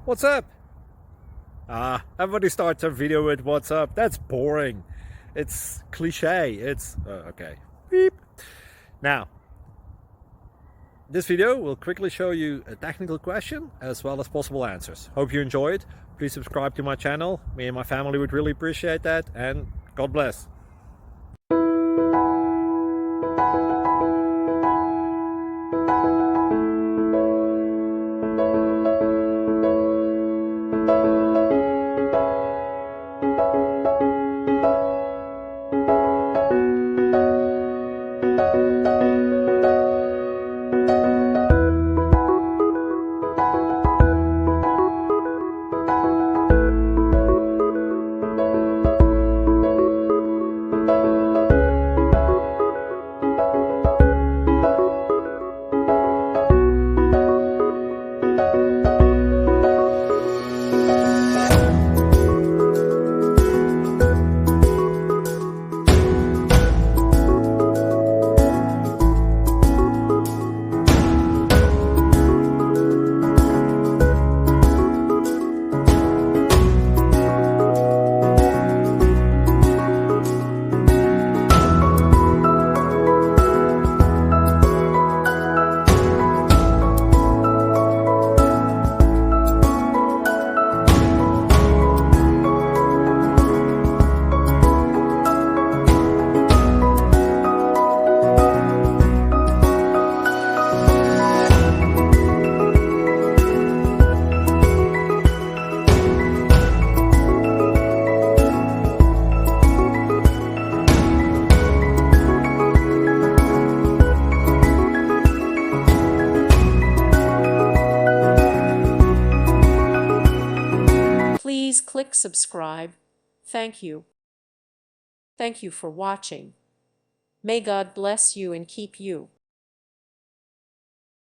What's up? Everybody starts a video with what's up. That's boring. It's cliche. It's okay. Beep. Now, this video will quickly show you a technical question as well as possible answers. Hope you enjoy it. Please subscribe to my channel. Me and my family would really appreciate that, and God bless. Please click subscribe. Thank you. Thank you for watching. May God bless you and keep you.